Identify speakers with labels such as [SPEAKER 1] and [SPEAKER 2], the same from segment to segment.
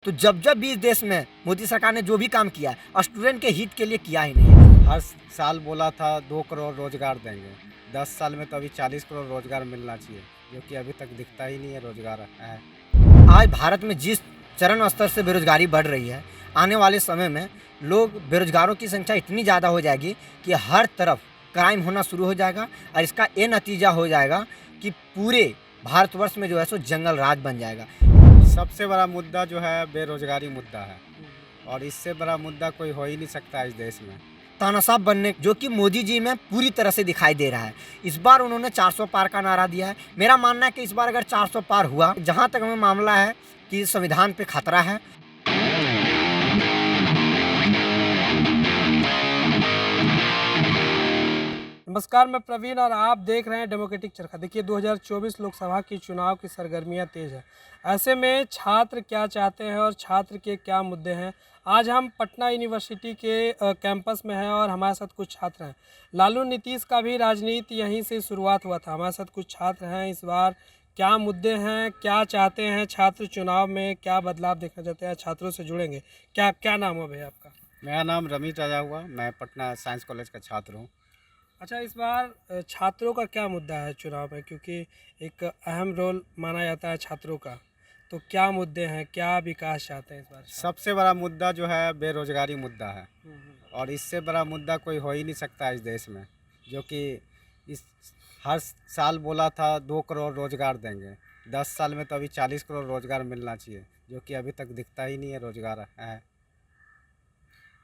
[SPEAKER 1] तो जब जब भी इस देश में मोदी सरकार ने जो भी काम किया है स्टूडेंट के हित के लिए किया ही नहीं है।
[SPEAKER 2] हर साल बोला था 2 करोड़ रोजगार देंगे। 10 साल में तो अभी 40 करोड़ रोजगार मिलना चाहिए, जो कि अभी तक दिखता ही नहीं है रोजगार है।
[SPEAKER 1] आज भारत में जिस चरण स्तर से बेरोजगारी बढ़ रही है, आने वाले समय में लोग बेरोजगारों की संख्या इतनी ज़्यादा हो जाएगी कि हर तरफ क्राइम होना शुरू हो जाएगा और इसका ये नतीजा हो जाएगा कि पूरे भारतवर्ष में जो है सो जंगल राज बन जाएगा।
[SPEAKER 2] सबसे बड़ा मुद्दा जो है बेरोजगारी मुद्दा है, और इससे बड़ा मुद्दा कोई हो ही नहीं सकता इस देश में।
[SPEAKER 1] तानाशाह बनने जो कि मोदी जी में पूरी तरह से दिखाई दे रहा है। इस बार उन्होंने 400 पार का नारा दिया है। मेरा मानना है कि इस बार अगर 400 पार हुआ, जहां तक हमें मामला है कि संविधान पे खतरा है।
[SPEAKER 3] नमस्कार, मैं प्रवीण और आप देख रहे हैं डेमोक्रेटिक चरखा। देखिए 2024 लोकसभा की चुनाव की सरगर्मियां तेज है। ऐसे में छात्र क्या चाहते हैं और छात्र के क्या मुद्दे हैं, आज हम पटना यूनिवर्सिटी के कैंपस में हैं और हमारे साथ कुछ छात्र हैं। लालू नीतीश का भी राजनीति यहीं से शुरुआत हुआ था। हमारे साथ कुछ छात्र हैं। इस बार क्या मुद्दे हैं, क्या चाहते हैं छात्र, चुनाव में क्या बदलाव देखना चाहते हैं, छात्रों से जुड़ेंगे। क्या क्या नाम है भैया आपका?
[SPEAKER 2] मेरा नाम रमीत राजा हुआ, मैं पटना साइंस कॉलेज का छात्र हूँ।
[SPEAKER 3] अच्छा, इस बार छात्रों का क्या मुद्दा है चुनाव में, क्योंकि एक अहम रोल माना जाता है छात्रों का, तो क्या मुद्दे हैं, क्या विकास चाहते हैं इस बार?
[SPEAKER 2] सबसे बड़ा मुद्दा जो है बेरोजगारी मुद्दा है, और इससे बड़ा मुद्दा कोई हो ही नहीं सकता इस देश में, जो कि इस हर साल बोला था 2 करोड़ रोजगार देंगे। 10 साल में तो अभी 40 करोड़ रोजगार मिलना चाहिए, जो कि अभी तक दिखता ही नहीं है रोजगार है।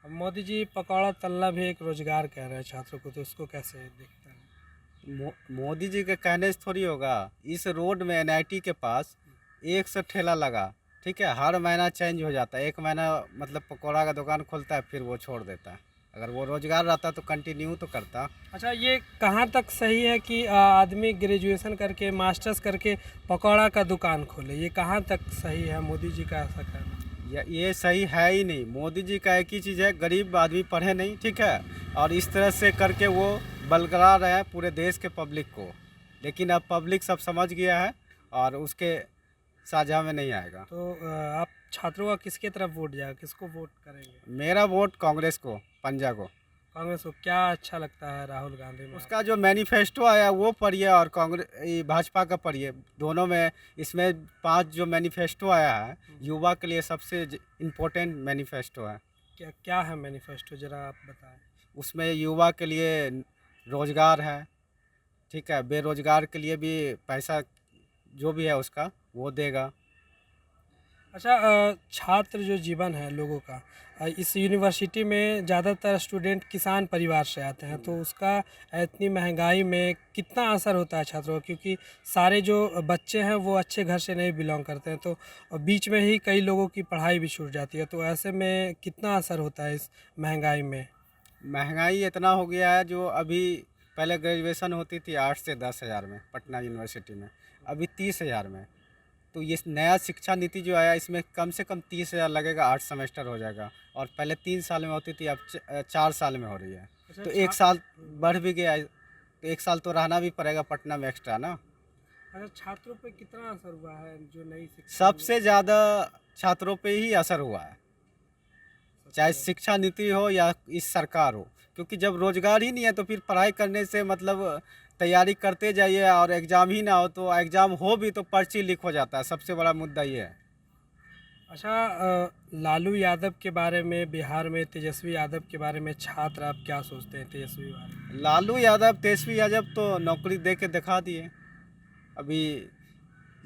[SPEAKER 3] अब मोदी जी पकौड़ा तलना भी एक रोजगार कह रहे हैं छात्रों को, तो उसको कैसे देखते हैं?
[SPEAKER 2] मोदी जी के कहने से थोड़ी होगा। इस रोड में एनआईटी के पास 100 ठेला लगा, ठीक है, हर महीना चेंज हो जाता है। एक महीना मतलब पकौड़ा का दुकान खोलता है, फिर वो छोड़ देता है। अगर वो रोजगार रहता तो कंटिन्यू तो करता।
[SPEAKER 3] अच्छा, ये कहाँ तक सही है कि आदमी ग्रेजुएशन करके, मास्टर्स करके पकौड़ा का दुकान खोले? ये कहाँ तक सही है मोदी जी का ऐसा कहना?
[SPEAKER 2] ये सही है ही नहीं। मोदी जी का एक ही चीज़ है, गरीब आदमी पढ़े नहीं, ठीक है, और इस तरह से करके वो बलगला रहे हैं पूरे देश के पब्लिक को। लेकिन अब पब्लिक सब समझ गया है और उसके साझा में नहीं आएगा।
[SPEAKER 3] तो आप छात्रों का किसके तरफ वोट जाएगा, किसको वोट करेंगे?
[SPEAKER 2] मेरा वोट कांग्रेस को, पंजा को।
[SPEAKER 3] कांग्रेस को क्या अच्छा लगता है राहुल गांधी में?
[SPEAKER 2] उसका जो मैनिफेस्टो आया वो पढ़िए, और कांग्रेस भाजपा का पढ़िए, दोनों में। इसमें 5 जो मैनिफेस्टो आया है, युवा के लिए सबसे इम्पोर्टेंट मैनिफेस्टो है।
[SPEAKER 3] क्या क्या है मैनिफेस्टो, जरा आप बताएं।
[SPEAKER 2] उसमें युवा के लिए रोजगार है, ठीक है, बेरोजगार के लिए भी पैसा जो भी है उसका वो देगा।
[SPEAKER 3] अच्छा, छात्र जो जीवन है लोगों का, इस यूनिवर्सिटी में ज़्यादातर स्टूडेंट किसान परिवार से आते हैं, तो उसका इतनी महंगाई में कितना असर होता है छात्रों को? क्योंकि सारे जो बच्चे हैं वो अच्छे घर से नहीं बिलोंग करते हैं, तो बीच में ही कई लोगों की पढ़ाई भी छूट जाती है। तो ऐसे में कितना असर होता है इस महंगाई में?
[SPEAKER 2] महंगाई इतना हो गया है, जो अभी पहले ग्रेजुएशन होती थी 8 से 10 हज़ार में पटना यूनिवर्सिटी में, अभी 30 हज़ार में। तो ये नया शिक्षा नीति जो आया, इसमें कम से कम 30 हज़ार लगेगा, 8 सेमेस्टर हो जाएगा। और पहले 3 साल में होती थी, अब 4 साल में हो रही है।
[SPEAKER 3] अच्छा,
[SPEAKER 2] तो 1 साल बढ़ भी गया, तो 1 साल तो रहना भी पड़ेगा पटना में एक्स्ट्रा ना।
[SPEAKER 3] अच्छा, छात्रों पे कितना असर हुआ है जो नई शिक्षा?
[SPEAKER 2] सबसे ज़्यादा छात्रों पे ही असर हुआ है, चाहे शिक्षा नीति हो या इस सरकार हो। क्योंकि जब रोजगार ही नहीं है तो फिर पढ़ाई करने से मतलब तैयारी करते जाइए, और एग्ज़ाम ही ना हो, तो एग्ज़ाम हो भी तो पर्ची लीक हो जाता है। सबसे बड़ा मुद्दा ये है।
[SPEAKER 3] अच्छा, लालू यादव के बारे में, बिहार में तेजस्वी यादव के बारे में छात्र आप क्या सोचते हैं? तेजस्वी बारे में,
[SPEAKER 2] लालू यादव, तेजस्वी यादव तो नौकरी दे के दिखा दिए। अभी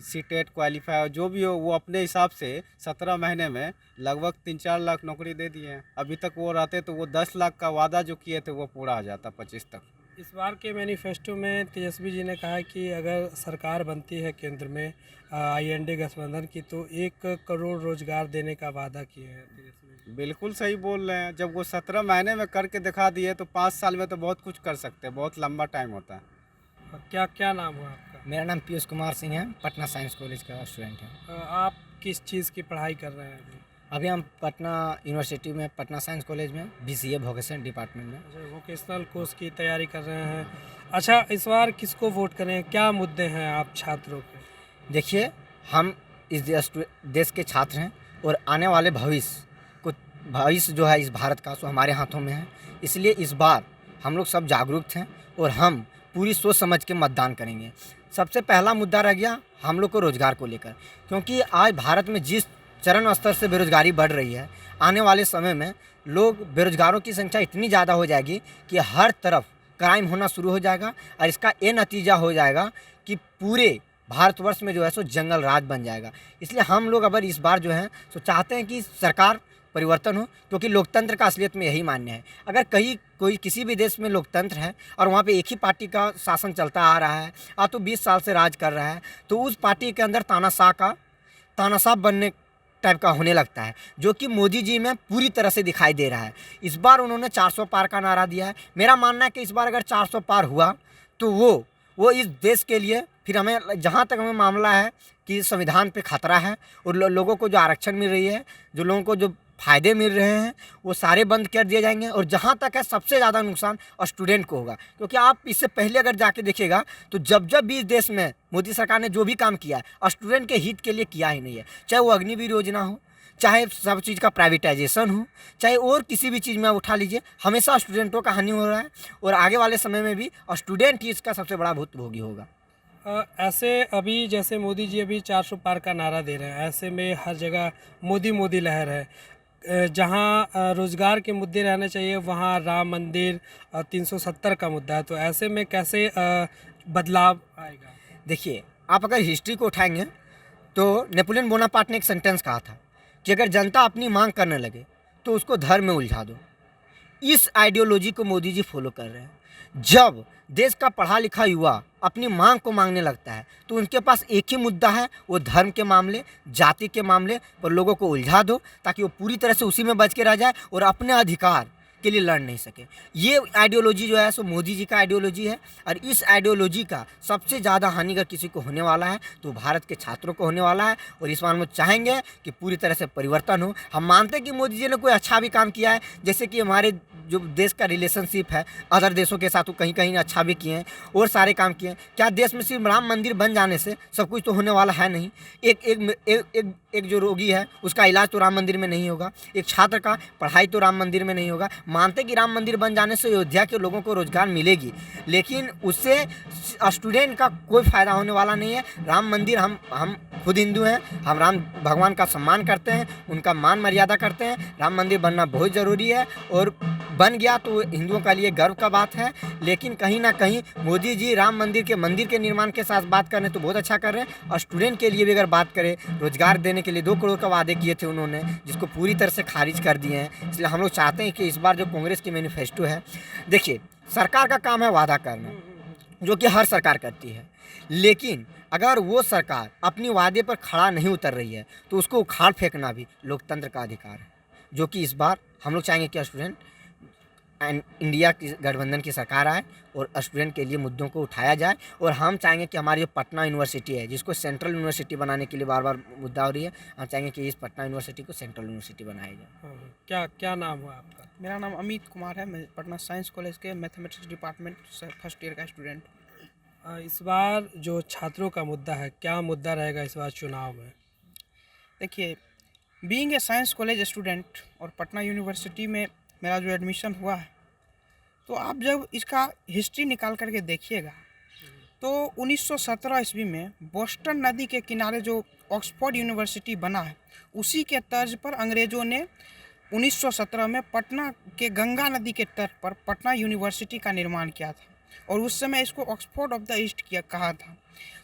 [SPEAKER 2] सीटेट क्वालिफाई जो भी हो, वो अपने हिसाब से 17 महीने में लगभग 3-4 लाख नौकरी दे दिए हैं। अभी तक वो रहते तो वो 10 लाख का वादा जो किए थे वो पूरा आ जाता 25 तक।
[SPEAKER 3] इस बार के मैनिफेस्टो में तेजस्वी जी ने कहा है कि अगर सरकार बनती है केंद्र में आईएनडी गठबंधन की, तो 1 करोड़ रोजगार देने का वादा किए हैं तेजस्वी जी।
[SPEAKER 2] बिल्कुल सही बोल रहे हैं। जब वो 17 महीने में करके दिखा दिए, तो 5 साल में तो बहुत कुछ कर सकते हैं। बहुत लंबा टाइम होता है।
[SPEAKER 3] और क्या क्या नाम हुआ आपका?
[SPEAKER 1] मेरा नाम पीयूष कुमार सिंह है, पटना साइंस कॉलेज का स्टूडेंट है।
[SPEAKER 3] आप किस चीज़ की पढ़ाई कर रहे हैं अभी?
[SPEAKER 1] अभी हम पटना यूनिवर्सिटी में, पटना साइंस कॉलेज में BCA वोकेशन डिपार्टमेंट में।
[SPEAKER 3] अच्छा, वोकेशनल कोर्स की तैयारी कर रहे हैं। अच्छा, इस बार किसको वोट करें, क्या मुद्दे हैं आप छात्रों के?
[SPEAKER 1] देखिए, हम इस देश के छात्र हैं और आने वाले भविष्य जो है इस भारत का, सो हमारे हाथों में है। इसलिए इस बार हम लोग सब जागरूक हैं और हम पूरी सोच समझ के मतदान करेंगे। सबसे पहला मुद्दा रह गया हम लोग को रोज़गार को लेकर, क्योंकि आज भारत में जिस चरम स्तर से बेरोज़गारी बढ़ रही है, आने वाले समय में लोग बेरोज़गारों की संख्या इतनी ज़्यादा हो जाएगी कि हर तरफ क्राइम होना शुरू हो जाएगा और इसका ये नतीजा हो जाएगा कि पूरे भारतवर्ष में जो है सो जंगल राज बन जाएगा। इसलिए हम लोग अगर इस बार जो है सो चाहते हैं कि सरकार परिवर्तन हो, क्योंकि लोकतंत्र का असलियत में यही मान्य है। अगर कहीं कोई किसी भी देश में लोकतंत्र है और वहाँ पे एक ही पार्टी का शासन चलता आ रहा है, तो 20 साल से राज कर रहा है, तो उस पार्टी के अंदर तानाशाह बनने टाइप का होने लगता है, जो कि मोदी जी में पूरी तरह से दिखाई दे रहा है। इस बार उन्होंने 400 पार का नारा दिया है। मेरा मानना है कि इस बार अगर 400 पार हुआ तो वो इस देश के लिए, फिर हमें जहाँ तक हमें मामला है कि संविधान पे खतरा है और लोगों को जो आरक्षण मिल रही है, जो लोगों को जो फ़ायदे मिल रहे हैं, वो सारे बंद कर दिए जाएंगे। और जहाँ तक है सबसे ज़्यादा नुकसान स्टूडेंट को होगा, क्योंकि आप इससे पहले अगर जाके देखिएगा तो जब भी इस देश में मोदी सरकार ने जो भी काम किया है स्टूडेंट के हित के लिए किया ही नहीं है। चाहे वो अग्निवीर योजना हो, चाहे सब चीज़ का प्राइवेटाइजेशन हो, चाहे और किसी भी चीज़ में उठा लीजिए, हमेशा स्टूडेंटों का हानि हो रहा है और आगे वाले समय में भी स्टूडेंट ही इसका सबसे बड़ा भुक्तभोगी होगा।
[SPEAKER 3] ऐसे अभी जैसे मोदी जी अभी 400 पार का नारा दे रहे हैं, ऐसे में हर जगह मोदी लहर है। जहाँ रोज़गार के मुद्दे रहने चाहिए वहाँ राम मंदिर 370 का मुद्दा है, तो ऐसे में कैसे बदलाव आएगा?
[SPEAKER 1] देखिए, आप अगर हिस्ट्री को उठाएंगे तो नेपोलियन बोनापार्ट ने एक सेंटेंस कहा था कि अगर जनता अपनी मांग करने लगे तो उसको धर्म में उलझा दो। इस आइडियोलॉजी को मोदी जी फॉलो कर रहे हैं। जब देश का पढ़ा लिखा युवा अपनी मांग को मांगने लगता है तो उनके पास एक ही मुद्दा है, वो धर्म के मामले, जाति के मामले पर लोगों को उलझा दो ताकि वो पूरी तरह से उसी में बच के रह जाए और अपने अधिकार के लिए लड़ नहीं सके। ये आइडियोलॉजी जो है सो मोदी जी का आइडियोलॉजी है और इस आइडियोलॉजी का सबसे ज़्यादा हानि अगर किसी को होने वाला है तो भारत के छात्रों को होने वाला है। और इस बार हम चाहेंगे कि पूरी तरह से परिवर्तन हो। हम मानते हैं कि मोदी जी ने कोई अच्छा भी काम किया है, जैसे कि हमारे जो देश का रिलेशनशिप है अदर देशों के साथ, वो कहीं कहीं अच्छा भी किए हैं और सारे काम किए हैं। क्या देश में सिर्फ राम मंदिर बन जाने से सब कुछ तो होने वाला है नहीं। एक जो रोगी है उसका इलाज तो राम मंदिर में नहीं होगा, एक छात्र का पढ़ाई तो राम मंदिर में नहीं होगा। मानते कि राम मंदिर बन जाने से अयोध्या के लोगों को रोजगार मिलेगी, लेकिन उससे स्टूडेंट का कोई फ़ायदा होने वाला नहीं है। राम मंदिर, हम खुद हिंदू हैं, हम राम भगवान का सम्मान करते हैं, उनका मान मर्यादा करते हैं। राम मंदिर बनना बहुत ज़रूरी है और बन गया तो हिंदुओं का लिए गर्व का बात है। लेकिन कहीं ना कहीं मोदी जी राम मंदिर के निर्माण के साथ बात कर रहे हैं तो बहुत अच्छा कर रहे हैं। और स्टूडेंट के लिए भी अगर बात करें, रोजगार देने के लिए 2 करोड़ का वादे किए थे उन्होंने, जिसको पूरी तरह से खारिज कर दिए हैं। इसलिए हम लोग चाहते हैं कि इस बार जो कांग्रेस की मैनिफेस्टो है, देखिए सरकार का काम है वादा करना, जो कि हर सरकार करती है, लेकिन अगर वो सरकार अपनी वादे पर खड़ा नहीं उतर रही है तो उसको उखाड़ फेंकना भी लोकतंत्र का अधिकार है। जो कि इस बार हम लोग चाहेंगे कि स्टूडेंट एंड इंडिया की गठबंधन की सरकार आए और स्टूडेंट के लिए मुद्दों को उठाया जाए। और हम चाहेंगे कि हमारी जो पटना यूनिवर्सिटी है, जिसको सेंट्रल यूनिवर्सिटी बनाने के लिए बार बार मुद्दा हो रही है, हम चाहेंगे कि इस पटना यूनिवर्सिटी को सेंट्रल यूनिवर्सिटी बनाया जाए।
[SPEAKER 3] क्या नाम हुआ आपका?
[SPEAKER 4] मेरा नाम अमित कुमार है। मैं पटना साइंस कॉलेज के मैथमेटिक्स डिपार्टमेंट फर्स्ट ईयर का स्टूडेंट।
[SPEAKER 3] इस बार जो छात्रों का मुद्दा है, क्या मुद्दा रहेगा इस बार चुनाव में?
[SPEAKER 4] देखिए, being a science college student और पटना यूनिवर्सिटी में मेरा जो एडमिशन हुआ है, तो आप जब इसका हिस्ट्री निकाल करके देखिएगा तो 1917 ईस्वी में बोस्टन नदी के किनारे जो ऑक्सफोर्ड यूनिवर्सिटी बना है, उसी के तर्ज पर अंग्रेज़ों ने 1917 में पटना के गंगा नदी के तट पर पटना यूनिवर्सिटी का निर्माण किया था और उस समय इसको ऑक्सफोर्ड ऑफ द ईस्ट कहा था।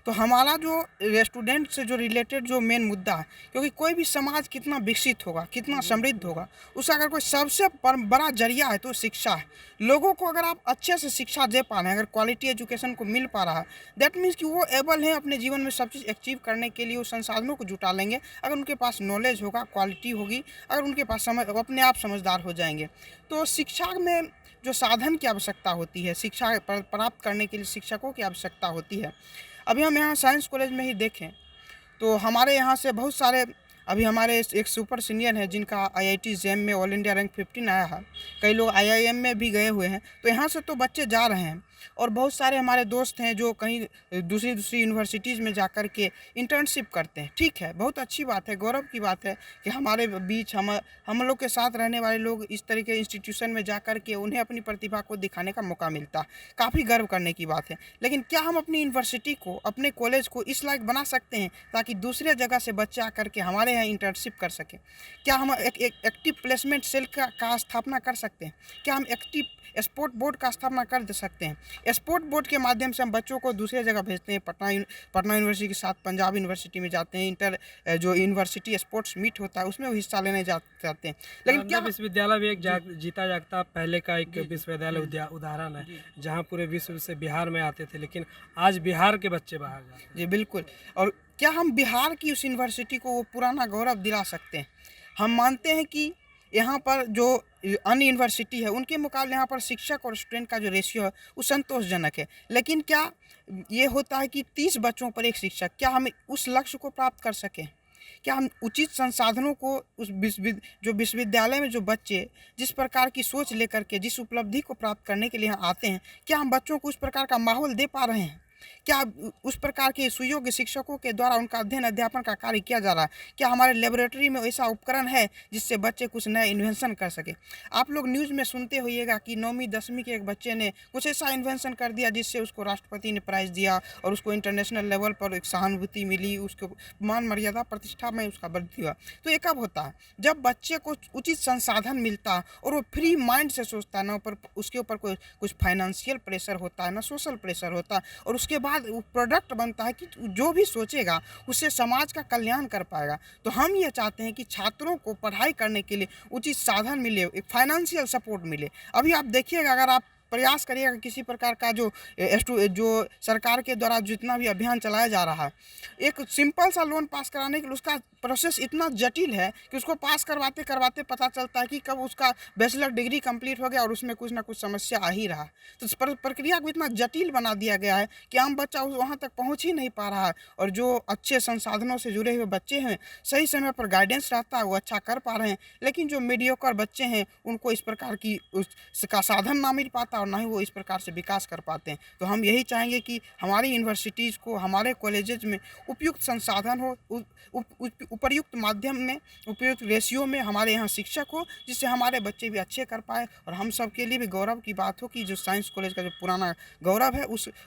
[SPEAKER 4] तो हमारा जो स्टूडेंट से जो रिलेटेड जो मेन मुद्दा है, क्योंकि कोई भी समाज कितना विकसित होगा, कितना समृद्ध होगा, उसका अगर कोई सबसे बड़ा जरिया है तो शिक्षा है। लोगों को अगर आप अच्छे से शिक्षा दे पा रहे हैं, अगर क्वालिटी एजुकेशन को मिल पा रहा है, दैट मीन्स कि वो एबल हैं अपने जीवन में सब चीज़ अचीव करने के लिए। उस संसाधनों को जुटा लेंगे अगर उनके पास नॉलेज होगा, क्वालिटी होगी, अगर उनके पास समझ, अपने आप समझदार हो जाएंगे। तो शिक्षा में जो साधन की आवश्यकता होती है, शिक्षा प्राप्त करने के लिए शिक्षकों की आवश्यकता होती है। अभी हम यहाँ साइंस कॉलेज में ही देखें तो हमारे यहाँ से बहुत सारे, अभी हमारे एक सुपर सीनियर हैं जिनका IIT JEM में ऑल इंडिया रैंक 15 आया है। कई लोग IIM में भी गए हुए हैं, तो यहाँ से तो बच्चे जा रहे हैं। और बहुत सारे हमारे दोस्त हैं जो कहीं दूसरी दूसरी यूनिवर्सिटीज़ में जा कर के इंटर्नशिप करते हैं। ठीक है, बहुत अच्छी बात है, गौरव की बात है कि हमारे बीच हम लोग के साथ रहने वाले लोग इस तरह के इंस्टीट्यूशन में जा कर के उन्हें अपनी प्रतिभा को दिखाने का मौका मिलता है। काफ़ी गर्व करने की बात है। लेकिन क्या हम अपनी यूनिवर्सिटी को, अपने कॉलेज को इस लायक बना सकते हैं ताकि दूसरे जगह से बच्चे आकर के हमारे यहाँ इंटर्नशिप कर सकें? क्या हम एक एक्टिव प्लेसमेंट सेल का स्थापना कर सकते हैं? क्या हम एक्टिव स्पोर्ट बोर्ड का स्थापना कर दे सकते हैं? स्पोर्ट बोर्ड के माध्यम से हम बच्चों को दूसरे जगह भेजते हैं। पटना यूनिवर्सिटी के साथ पंजाब यूनिवर्सिटी में जाते हैं, जो यूनिवर्सिटी स्पोर्ट्स मीट होता है उसमें वो हिस्सा लेने जाते हैं। लेकिन क्या
[SPEAKER 3] विश्वविद्यालय भी एक जीता जागता पहले का एक विश्वविद्यालय उदाहरण है, जहाँ पूरे विश्व से बिहार में आते थे, लेकिन आज बिहार के बच्चे बाहर जाते हैं।
[SPEAKER 4] जी बिल्कुल। और क्या हम बिहार की उस यूनिवर्सिटी को वो पुराना गौरव दिला सकते हैं? हम मानते हैं कि यहाँ पर जो अन्य यूनिवर्सिटी है उनके मुकाबले यहाँ पर शिक्षक और स्टूडेंट का जो रेशियो है वो संतोषजनक है। लेकिन क्या ये होता है कि 30 बच्चों पर एक शिक्षक, क्या हम उस लक्ष्य को प्राप्त कर सकें? क्या हम उचित संसाधनों को उस विश्वविद्यालय में जो बच्चे जिस प्रकार की सोच लेकर के जिस उपलब्धि को प्राप्त करने के लिए यहाँ आते हैं, क्या हम बच्चों को उस प्रकार का माहौल दे पा रहे हैं? क्या उस प्रकार के सुयोग्य शिक्षकों के द्वारा उनका अध्ययन अध्यापन का कार्य किया जा रहा है? क्या हमारे लेबोरेटरी में ऐसा उपकरण है जिससे बच्चे कुछ नया इन्वेंशन कर सके? आप लोग न्यूज़ में सुनते होइएगा कि 9वीं 10वीं के एक बच्चे ने कुछ ऐसा इन्वेंशन कर दिया जिससे उसको राष्ट्रपति ने प्राइज़ दिया और उसको इंटरनेशनल लेवल पर एक सहानुभूति मिली, उसको मान मर्यादा प्रतिष्ठा में उसका वृद्धि हुआ। तो ये कब होता है? जब बच्चे को उचित संसाधन मिलता है और वो फ्री माइंड से सोचता है, ना ऊपर उसके ऊपर कोई कुछ फाइनेंशियल प्रेशर होता है, ना सोशल प्रेशर होता है, और उसके बाद वो प्रोडक्ट बनता है कि जो भी सोचेगा उससे समाज का कल्याण कर पाएगा। तो हम ये चाहते हैं कि छात्रों को पढ़ाई करने के लिए उचित साधन मिले, एक फाइनेंशियल सपोर्ट मिले। अभी आप देखिएगा, अगर आप प्रयास करिएगा किसी प्रकार का जो सरकार के द्वारा जितना भी अभियान चलाया जा रहा है, एक सिंपल सा लोन पास कराने के लिए उसका प्रोसेस इतना जटिल है कि उसको पास करवाते करवाते पता चलता है कि कब उसका बैचलर डिग्री कंप्लीट हो गया और उसमें कुछ ना कुछ समस्या आ ही रहा है। तो इस प्रक्रिया को इतना जटिल बना दिया गया है कि आम बच्चा वहाँ तक पहुँच ही नहीं पा रहा है, और जो अच्छे संसाधनों से जुड़े हुए बच्चे हैं, सही समय पर गाइडेंस रहता है, वो अच्छा कर पा रहे हैं। लेकिन जो मीडियोकर बच्चे हैं उनको इस प्रकार की उसका साधन ना मिल पाता और ना ही वो इस प्रकार से विकास कर पाते हैं। तो हम यही चाहेंगे कि हमारी यूनिवर्सिटीज़ को, हमारे कॉलेजेज में उपयुक्त संसाधन हो, उपयुक्त माध्यम में, उपयुक्त रेशियो में हमारे यहाँ शिक्षक हो, जिससे हमारे बच्चे भी अच्छे कर पाए और हम सब के लिए भी गौरव की बात हो कि जो साइंस कॉलेज का जो पुराना गौरव है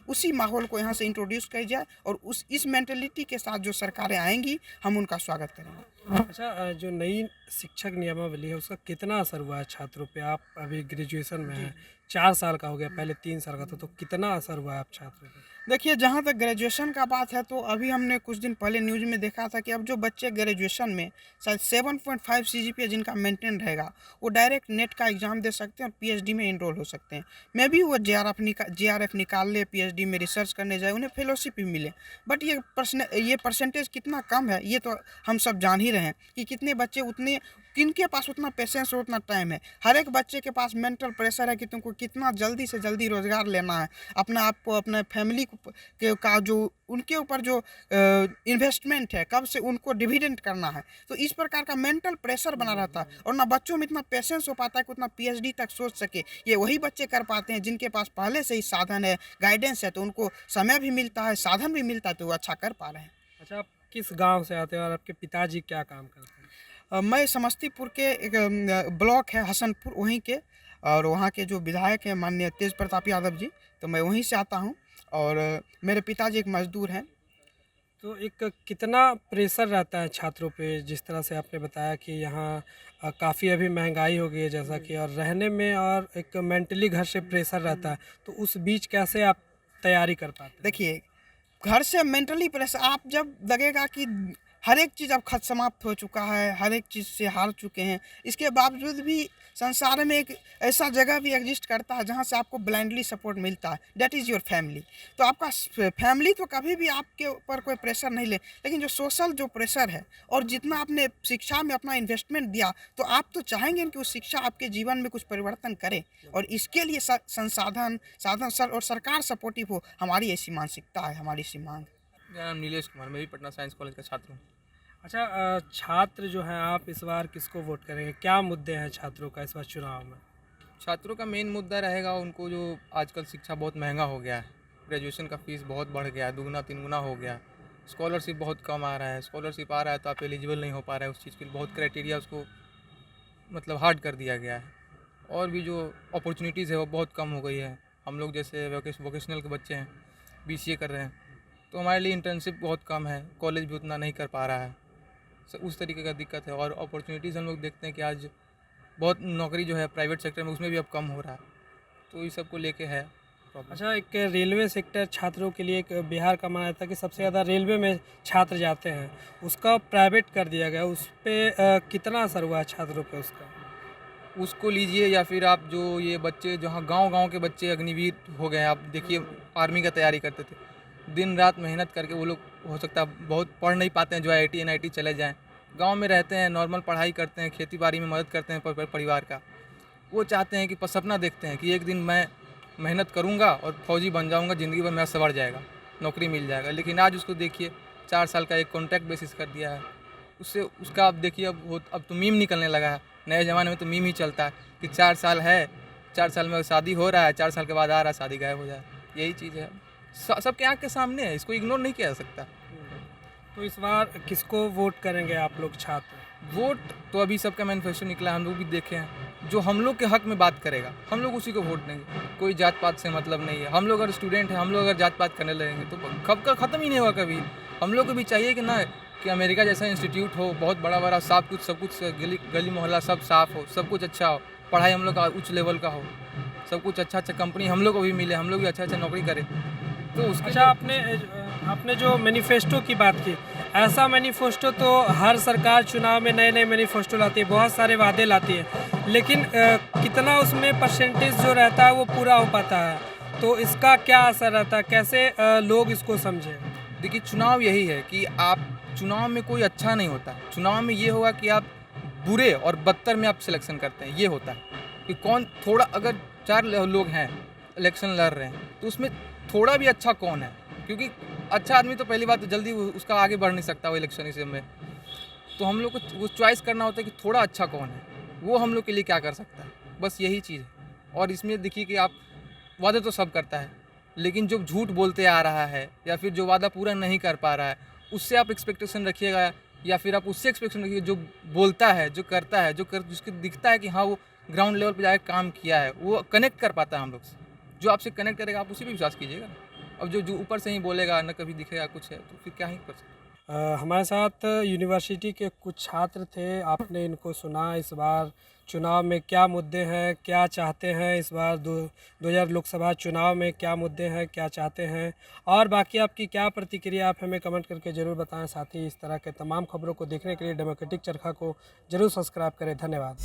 [SPEAKER 4] उसी माहौल को यहाँ से इंट्रोड्यूस किया जाए, और इस मेंटेलिटी के साथ जो सरकारें आएंगी हम उनका स्वागत करेंगे।
[SPEAKER 3] अच्छा, जो नई शिक्षक नियमावली है उसका कितना असर हुआ है छात्रों पे? आप अभी ग्रेजुएशन में हैं, 4 साल का हो गया, पहले 3 साल का था, तो कितना असर हुआ है आप छात्रों पे?
[SPEAKER 4] देखिए, जहाँ तक ग्रेजुएशन का बात है तो अभी हमने कुछ दिन पहले न्यूज़ में देखा था कि अब जो बच्चे ग्रेजुएशन में शायद 7.5 CGPA जिनका मेंटेन रहेगा वो डायरेक्ट नेट का एग्ज़ाम दे सकते हैं और PhD में इनरोल हो सकते हैं। मे भी वो JRF निकाल ले, PhD में रिसर्च करने जाए, उन्हें फेलोशिप भी मिले। बट ये परसेंटेज कितना कम है ये तो हम सब जान ही रहे हैं कि कितने बच्चे उतने, किनके पास उतना पेशेंस और उतना टाइम है। हर एक बच्चे के पास मेंटल प्रेशर है कि तुमको कितना जल्दी से जल्दी रोज़गार लेना है, अपना आप को, अपने फैमिली का जो उनके ऊपर जो इन्वेस्टमेंट है कब से उनको डिविडेंड करना है। तो इस प्रकार का मेंटल प्रेशर बना रहता है और ना बच्चों में इतना पेशेंस हो पाता है कि उतना PhD तक सोच सके। ये वही बच्चे कर पाते हैं जिनके पास पहले से ही साधन है, गाइडेंस है, तो उनको समय भी मिलता है, साधन भी मिलता है, तो वो अच्छा कर पा रहे हैं।
[SPEAKER 3] अच्छा, आप किस गांव से आते हैं और आपके पिताजी क्या काम करते हैं?
[SPEAKER 4] मैं समस्तीपुर के एक ब्लॉक है हसनपुर, वहीं के, और वहाँ के जो विधायक हैं माननीय तेज प्रताप यादव जी, तो मैं वहीं से आता हूँ, और मेरे पिताजी एक मजदूर हैं।
[SPEAKER 3] तो एक कितना प्रेशर रहता है छात्रों पे, जिस तरह से आपने बताया कि यहाँ काफ़ी अभी महंगाई हो गई है जैसा कि, और रहने में और एक मेंटली घर से प्रेशर रहता है, तो उस बीच कैसे आप तैयारी कर पाते हैं?
[SPEAKER 4] देखिए, घर से मेंटली प्रेशर, आप जब लगेगा कि हर एक चीज़ अब खत समाप्त हो चुका है, हर एक चीज़ से हार चुके हैं, इसके बावजूद भी संसार में एक ऐसा जगह भी एग्जिस्ट करता है जहाँ से आपको ब्लाइंडली सपोर्ट मिलता है, दैट इज़ योर फैमिली। तो आपका फैमिली तो कभी भी आपके ऊपर कोई प्रेशर नहीं ले, लेकिन जो सोशल जो प्रेशर है, और जितना आपने शिक्षा में अपना इन्वेस्टमेंट दिया, तो आप तो चाहेंगे कि उस शिक्षा आपके जीवन में कुछ परिवर्तन करे, और इसके लिए साधन सर और सरकार सपोर्टिव हो, हमारी ऐसी मानसिकता है, हमारी ऐसी मांग।
[SPEAKER 5] मेरा नाम नीलेश कुमार, मैं भी पटना साइंस कॉलेज का छात्र हूँ।
[SPEAKER 3] अच्छा, छात्र जो हैं, आप इस बार किसको वोट करेंगे? क्या मुद्दे हैं छात्रों का इस बार चुनाव में?
[SPEAKER 5] छात्रों का मेन मुद्दा रहेगा उनको जो आजकल शिक्षा बहुत महंगा हो गया है, ग्रेजुएशन का फीस बहुत बढ़ गया है, दुगना तीन गुना हो गया है, स्कॉलरशिप बहुत कम आ रहा है, स्कॉलरशिप आ रहा है तो आप एलिजिबल नहीं हो पा रहे हैं उस चीज़ के लिए, बहुत क्राइटेरिया उसको मतलब हार्ड कर दिया गया है। और भी जो अपॉर्चुनिटीज़ है वो बहुत कम हो गई है। हम लोग जैसे वोकेशनल के बच्चे हैं, BCA कर रहे हैं, तो हमारे लिए इंटर्नशिप बहुत कम है, कॉलेज भी उतना नहीं कर पा रहा है, उस तरीके का दिक्कत है। और अपॉर्चुनिटीज़ हम लोग देखते हैं कि आज बहुत नौकरी जो है प्राइवेट सेक्टर में उसमें भी अब कम हो रहा है, तो इस सब को लेके है प्रॉब्लम।
[SPEAKER 3] अच्छा, एक रेलवे सेक्टर छात्रों के लिए एक बिहार का माना जाता है कि सबसे ज़्यादा रेलवे में छात्र जाते हैं, उसका प्राइवेट कर दिया गया, उस पर कितना असर हुआ है छात्रों पे उसका?
[SPEAKER 5] उसको लीजिए या फिर आप जो ये बच्चे जहाँ गांव-गांव के बच्चे अग्निवीर हो गए हैं, आप देखिए आर्मी का तैयारी करते थे, दिन रात मेहनत करके वो लोग हो सकता है बहुत पढ़ नहीं पाते हैं, जो IIT NIT चले जाएं, गांव में रहते हैं, नॉर्मल पढ़ाई करते हैं, खेती बाड़ी में मदद करते हैं परिवार का। वो चाहते हैं कि सपना देखते हैं कि एक दिन मैं मेहनत करूँगा और फौजी बन जाऊँगा, ज़िंदगी भर मेरा सवर जाएगा, नौकरी मिल जाएगा। लेकिन आज उसको देखिए 4 साल का एक कॉन्ट्रैक्ट बेसिस कर दिया है, उससे उसका आप देखिए अब तो मीम निकलने लगा है। नए ज़माने में तो मीम ही चलता है कि 4 साल है, 4 साल में शादी हो रहा है, 4 साल के बाद आ रहा है, शादी गायब हो जाए। यही चीज़ है, सबके आँख के सामने है, इसको इग्नोर नहीं किया जा सकता।
[SPEAKER 3] तो इस बार किसको वोट करेंगे आप लोग छात्र?
[SPEAKER 5] वोट तो अभी सबका मैनिफेस्टो निकला है, हम लोग भी देखे हैं, जो हम लोग के हक में बात करेगा हम लोग उसी को वोट देंगे। कोई जात पात से मतलब नहीं है, हम लोग अगर स्टूडेंट हैं, हम लोग अगर जात पात करने लगेंगे तो कब का ख़त्म ही नहीं होगा कभी। हम लोग को भी चाहिए कि ना कि अमेरिका जैसा इंस्टीट्यूट हो, बहुत बड़ा बड़ा सब कुछ गली मोहल्ला सब साफ़ हो, सब कुछ अच्छा हो, पढ़ाई हम लोग का उच्च लेवल का हो, सब कुछ अच्छा कंपनी हम लोग को भी मिले, हम लोग भी अच्छा नौकरी करें। तो उसके
[SPEAKER 3] अच्छा, आपने जो मैनिफेस्टो की बात की, ऐसा मैनिफेस्टो तो हर सरकार चुनाव में नए नए मैनिफेस्टो लाती है, बहुत सारे वादे लाती है, लेकिन कितना उसमें परसेंटेज जो रहता है वो पूरा हो पाता है, तो इसका क्या असर रहता है, कैसे लोग इसको समझें?
[SPEAKER 5] देखिए, चुनाव यही है कि आप चुनाव में कोई अच्छा नहीं होता, चुनाव में ये होगा कि आप बुरे और बदतर में आप सिलेक्शन करते हैं। ये होता है कि कौन थोड़ा, अगर 4 लोग हैं इलेक्शन लड़ रहे हैं तो उसमें थोड़ा भी अच्छा कौन है, क्योंकि अच्छा आदमी तो पहली बात तो जल्दी उसका आगे बढ़ नहीं सकता वो इलेक्शन इस में, तो हम लोग को वो चॉइस करना होता है कि थोड़ा अच्छा कौन है, वो हम लोग के लिए क्या कर सकता है, बस यही चीज़ है। और इसमें देखिए कि आप वादे तो सब करता है, लेकिन जो झूठ बोलते आ रहा है या फिर जो वादा पूरा नहीं कर पा रहा है, उससे आप एक्सपेक्टेशन रखिएगा, या फिर आप उससे एक्सपेक्टेशन रखिए जो बोलता है, जो करता है, जिसको दिखता है कि हाँ वो ग्राउंड लेवल पर जाकर काम किया है, वो कनेक्ट कर पाता है हम लोग से। जो आपसे कनेक्ट करेगा आप उसी पे विश्वास कीजिएगा। अब जो ऊपर से ही बोलेगा, न कभी दिखेगा कुछ है, तो फिर क्या ही कर सकते।
[SPEAKER 3] हमारे साथ यूनिवर्सिटी के कुछ छात्र थे, आपने इनको सुना इस बार चुनाव में क्या मुद्दे हैं, क्या चाहते हैं, इस बार 2000 लोकसभा चुनाव में क्या मुद्दे हैं, क्या चाहते हैं, और बाकी आपकी क्या प्रतिक्रिया, आप हमें कमेंट करके ज़रूर बताएं। साथ ही इस तरह के तमाम खबरों को देखने के लिए डेमोक्रेटिक चरखा को ज़रूर सब्सक्राइब करें। धन्यवाद।